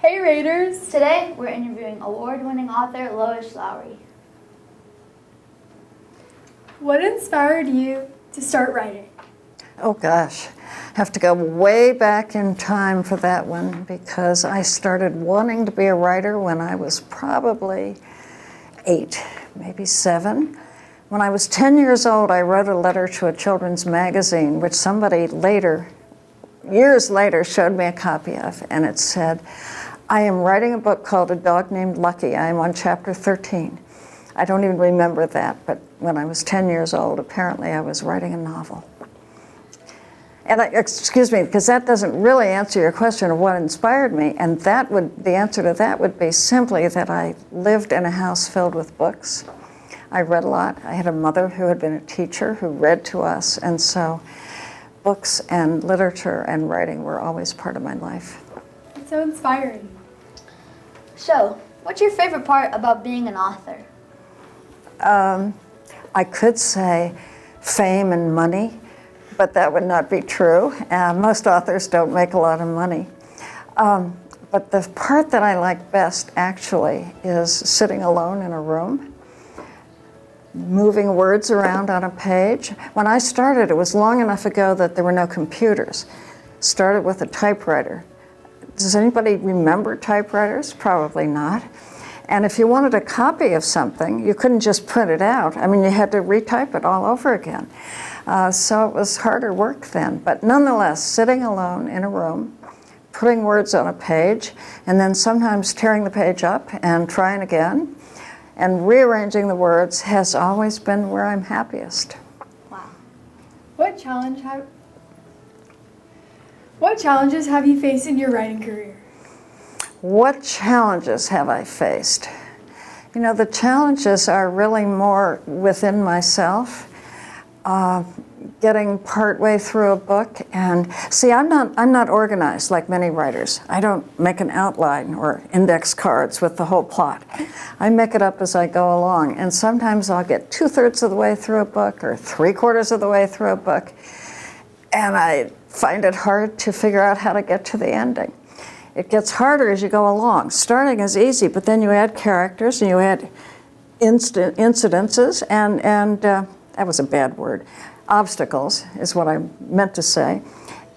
Hey Raiders! Today we're interviewing award-winning author Lois Lowry. What inspired you to start writing? Oh gosh, have to go way back in time for that one because I started wanting to be a writer when I was probably 8, maybe 7. When I was 10 years old, I wrote a letter to a children's magazine, which somebody later, years later, showed me a copy of, and it said, I am writing a book called A Dog Named Lucky. I am on chapter 13. I don't even remember that, but when I was 10 years old, apparently I was writing a novel. And excuse me, because that doesn't really answer your question of what inspired me, and the answer to that would be simply that I lived in a house filled with books. I read a lot. I had a mother who had been a teacher who read to us, and so books and literature and writing were always part of my life. It's so inspiring. So, what's your favorite part about being an author? I could say fame and money, but that would not be true. Most authors don't make a lot of money. But the part that I like best, actually, is sitting alone in a room, moving words around on a page. When I started, it was long enough ago that there were no computers. Started with a typewriter. Does anybody remember typewriters? Probably not. And if you wanted a copy of something, you couldn't just print it out. I mean, you had to retype it all over again. So it was harder work then. But nonetheless, sitting alone in a room, putting words on a page, and then sometimes tearing the page up and trying again, and rearranging the words has always been where I'm happiest. Wow. What challenges have you faced in your writing career? What challenges have I faced? You know, the challenges are really more within myself. Getting partway through a book, and see, I'm not organized like many writers. I don't make an outline or index cards with the whole plot. I make it up as I go along, and sometimes I'll get 2/3 of the way through a book or 3/4 of the way through a book, and I find it hard to figure out how to get to the ending. It gets harder as you go along. Starting is easy, but then you add characters and you add incidences, and that was a bad word. Obstacles is what I meant to say.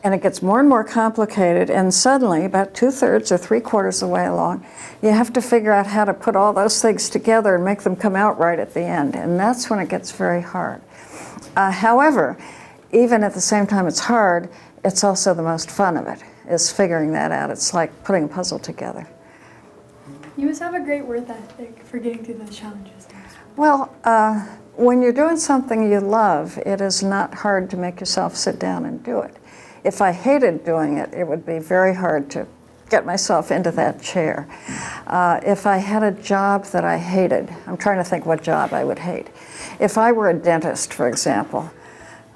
And it gets more and more complicated, and suddenly, about 2/3 or 3/4 of the way along, you have to figure out how to put all those things together and make them come out right at the end. And that's when it gets very hard. However, even at the same time it's hard, it's also the most fun of it, is figuring that out. It's like putting a puzzle together. You must have a great work ethic for getting through those challenges. Well, when you're doing something you love, it is not hard to make yourself sit down and do it. If I hated doing it, it would be very hard to get myself into that chair. If I had a job that I hated, I'm trying to think what job I would hate. If I were a dentist, for example,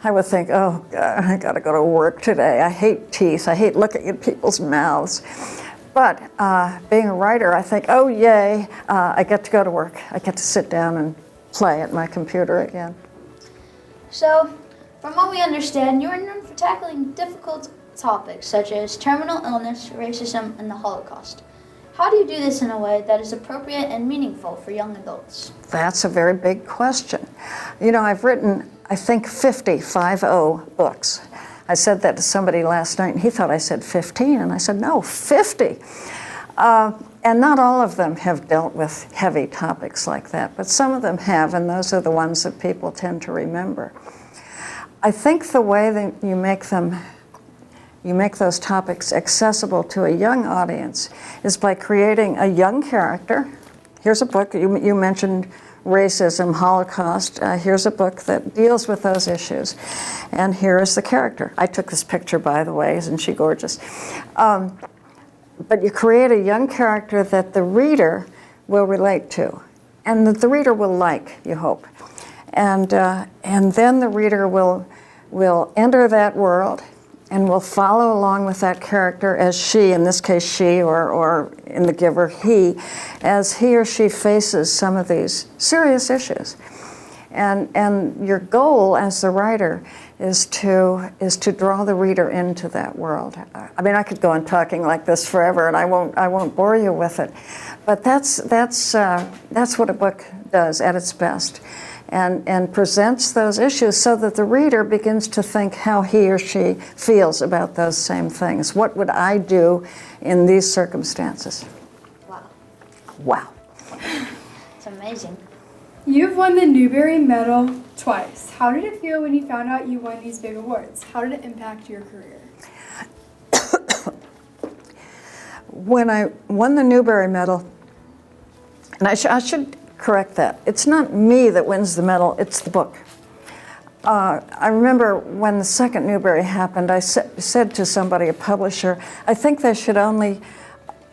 I would think, oh, God, I got to go to work today. I hate teeth. I hate looking at people's mouths. But being a writer, I think, oh, yay, I get to go to work. I get to sit down and play at my computer again. So, from what we understand, you are known for tackling difficult topics such as terminal illness, racism, and the Holocaust. How do you do this in a way that is appropriate and meaningful for young adults? That's a very big question. You know, I've written, I think, 50 books. I said that to somebody last night, and he thought I said 15, and I said, no, 50. And not all of them have dealt with heavy topics like that, but some of them have, and those are the ones that people tend to remember. I think the way that you make those topics accessible to a young audience is by creating a young character. Here's a book, you mentioned racism, Holocaust. Here's a book that deals with those issues. And here is the character. I took this picture, by the way. Isn't she gorgeous? But you create a young character that the reader will relate to, and that the reader will like, you hope. And then the reader will enter that world and will follow along with that character as she, in this case she, or in The Giver, he, as he or she faces some of these serious issues. And your goal as the writer is to draw the reader into that world. I mean, I could go on talking like this forever, and I won't bore you with it, but that's what a book does at its best, and presents those issues so that the reader begins to think how he or she feels about those same things. What would I do in these circumstances? Wow. Wow. It's amazing. You've won the Newbery Medal twice. How did it feel when you found out you won these big awards? How did it impact your career? When I won the Newbery Medal, and I should correct that. It's not me that wins the medal, it's the book. I remember when the second Newbery happened, I said to somebody, a publisher, I think they should only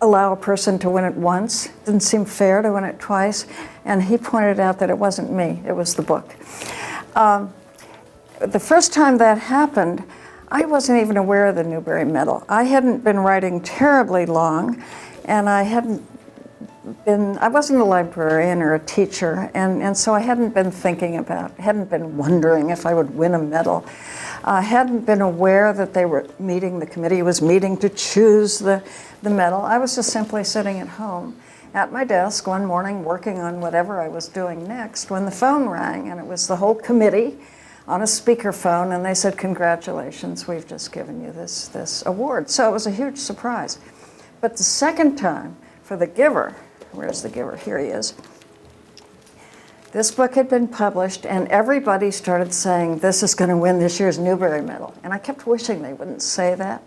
allow a person to win it once. It didn't seem fair to win it twice. And he pointed out that it wasn't me, it was the book. The first time that happened, I wasn't even aware of the Newbery Medal. I hadn't been writing terribly long, and I wasn't a librarian or a teacher, and so I hadn't been thinking about, hadn't been wondering if I would win a medal. I hadn't been aware that they were meeting, the committee was meeting to choose the medal. I was just simply sitting at home at my desk one morning working on whatever I was doing next when the phone rang, and it was the whole committee on a speakerphone, and they said, congratulations, we've just given you this award. So it was a huge surprise. But the second time, for the giver, where's the giver? Here he is. This book had been published, and everybody started saying, this is going to win this year's Newbery Medal. And I kept wishing they wouldn't say that,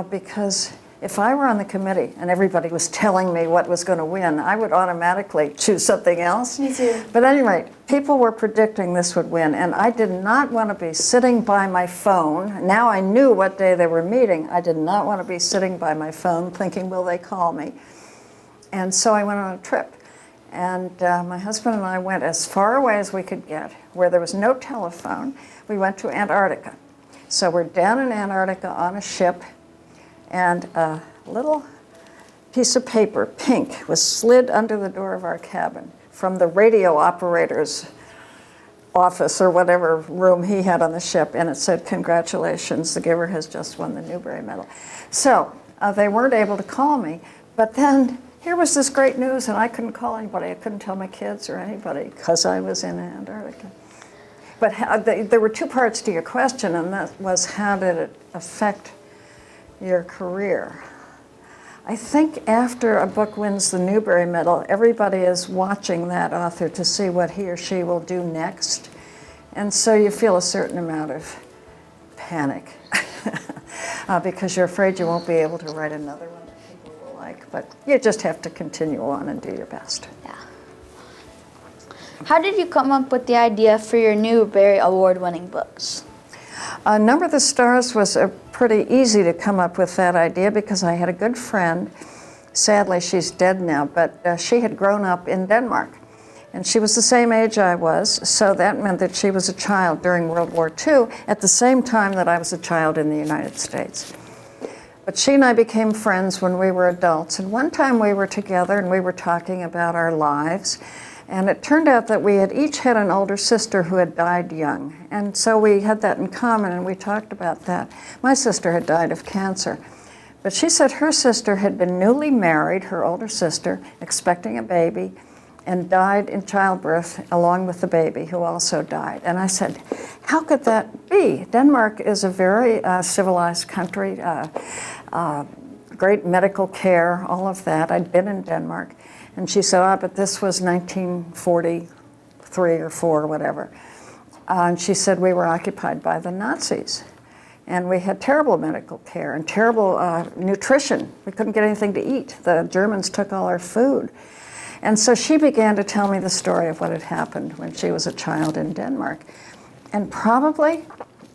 because if I were on the committee and everybody was telling me what was going to win, I would automatically choose something else. Me too. But at any rate, people were predicting this would win, and I did not want to be sitting by my phone. Now I knew what day they were meeting. I did not want to be sitting by my phone thinking, will they call me? And so I went on a trip. And my husband and I went as far away as we could get, where there was no telephone. We went to Antarctica. So we're down in Antarctica on a ship, and a little piece of paper, pink, was slid under the door of our cabin from the radio operator's office or whatever room he had on the ship, and it said, congratulations, the giver has just won the Newbery Medal. So they weren't able to call me, but then here was this great news, and I couldn't call anybody. I couldn't tell my kids or anybody because I was in Antarctica. But there were two parts to your question, and that was, how did it affect your career? I think after a book wins the Newbery Medal, everybody is watching that author to see what he or she will do next. And so you feel a certain amount of panic because you're afraid you won't be able to write another one that people will like. But you just have to continue on and do your best. Yeah. How did you come up with the idea for your Newbery Award-winning books? Number of the Stars was pretty easy to come up with that idea because I had a good friend. Sadly, she's dead now, but she had grown up in Denmark. And she was the same age I was, so that meant that she was a child during World War II at the same time that I was a child in the United States. But she and I became friends when we were adults, and one time we were together and we were talking about our lives. And it turned out that we had each had an older sister who had died young. And so we had that in common, and we talked about that. My sister had died of cancer. But she said her sister had been newly married, her older sister, expecting a baby, and died in childbirth along with the baby, who also died. And I said, how could that be? Denmark is a very civilized country, great medical care, all of that. I'd been in Denmark. And she said, but this was 1943 or 4 or whatever. And she said we were occupied by the Nazis. And we had terrible medical care and terrible nutrition. We couldn't get anything to eat. The Germans took all our food. And so she began to tell me the story of what had happened when she was a child in Denmark. And probably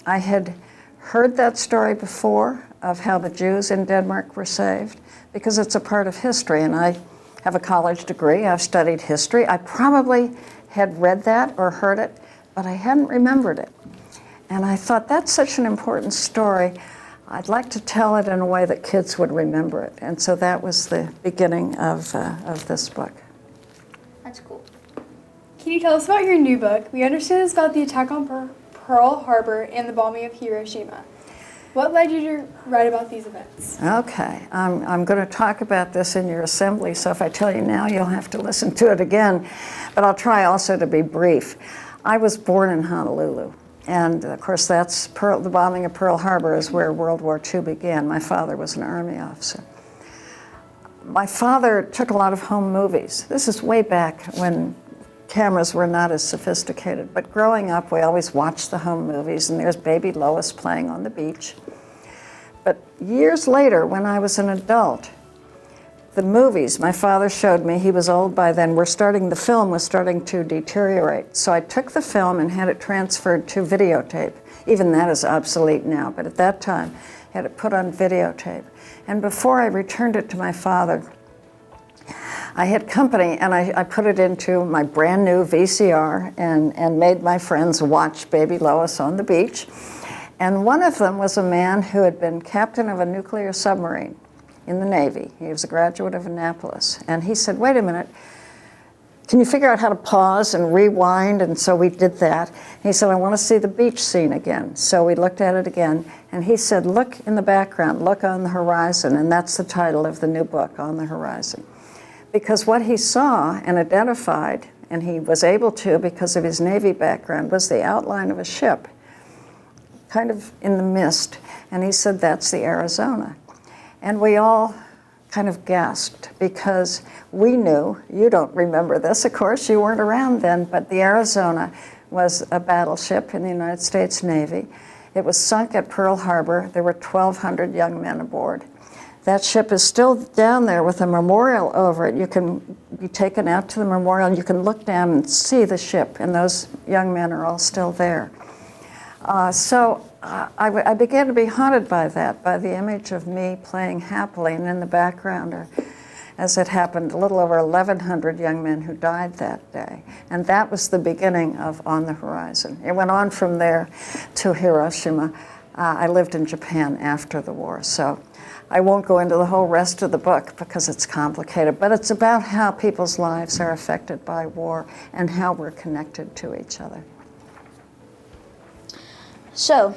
I had heard that story before of how the Jews in Denmark were saved, because it's a part of history, and I have a college degree, I've studied history. I probably had read that or heard it, but I hadn't remembered it. And I thought, that's such an important story. I'd like to tell it in a way that kids would remember it. And so that was the beginning of this book. That's cool. Can you tell us about your new book? We understand it's about the attack on Pearl Harbor and the bombing of Hiroshima. What led you to write about these events? Okay, I'm going to talk about this in your assembly, so if I tell you now, you'll have to listen to it again. But I'll try also to be brief. I was born in Honolulu, and of course that's the bombing of Pearl Harbor is where World War II began. My father was an Army officer. My father took a lot of home movies. This is way back when cameras were not as sophisticated, but growing up we always watched the home movies, and there's baby Lois playing on the beach. But years later, when I was an adult, the movies my father showed me, he was old by then, the film was starting to deteriorate. So I took the film and had it transferred to videotape. Even that is obsolete now, but at that time, I had it put on videotape. And before I returned it to my father, I had company, and I put it into my brand new VCR and made my friends watch Baby Lois on the beach. And one of them was a man who had been captain of a nuclear submarine in the Navy. He was a graduate of Annapolis. And he said, wait a minute, can you figure out how to pause and rewind? And so we did that. He said, I want to see the beach scene again. So we looked at it again. And he said, look in the background, look on the horizon. And that's the title of the new book, On the Horizon. Because what he saw and identified, and he was able to because of his Navy background, was the outline of a ship, kind of in the mist. And he said, that's the Arizona. And we all kind of gasped because we knew, you don't remember this, of course, you weren't around then, but the Arizona was a battleship in the United States Navy. It was sunk at Pearl Harbor. There were 1,200 young men aboard. That ship is still down there with a memorial over it. You can be taken out to the memorial, and you can look down and see the ship, and those young men are all still there. I began to be haunted by that, by the image of me playing happily, and in the background, as it happened, a little over 1,100 young men who died that day. And that was the beginning of On the Horizon. It went on from there to Hiroshima. I lived in Japan after the war, so I won't go into the whole rest of the book because it's complicated, but it's about how people's lives are affected by war and how we're connected to each other. So,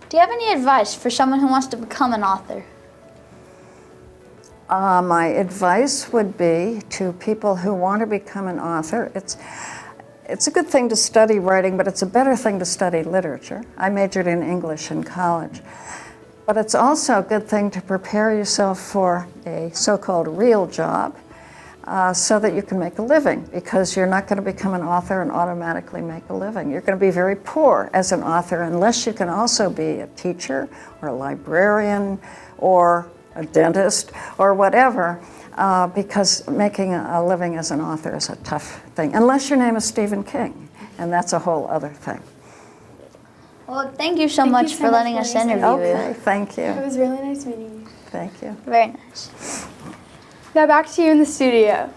do you have any advice for someone who wants to become an author? My advice would be to people who want to become an author, it's a good thing to study writing, but it's a better thing to study literature. I majored in English in college. But it's also a good thing to prepare yourself for a so-called real job so that you can make a living, because you're not going to become an author and automatically make a living. You're going to be very poor as an author unless you can also be a teacher or a librarian or a dentist or whatever, because making a living as an author is a tough thing, unless your name is Stephen King, and that's a whole other thing. Well, thank you so much for letting us interview you. Okay, thank you. It was really nice meeting you. Thank you. Very nice. Now back to you in the studio.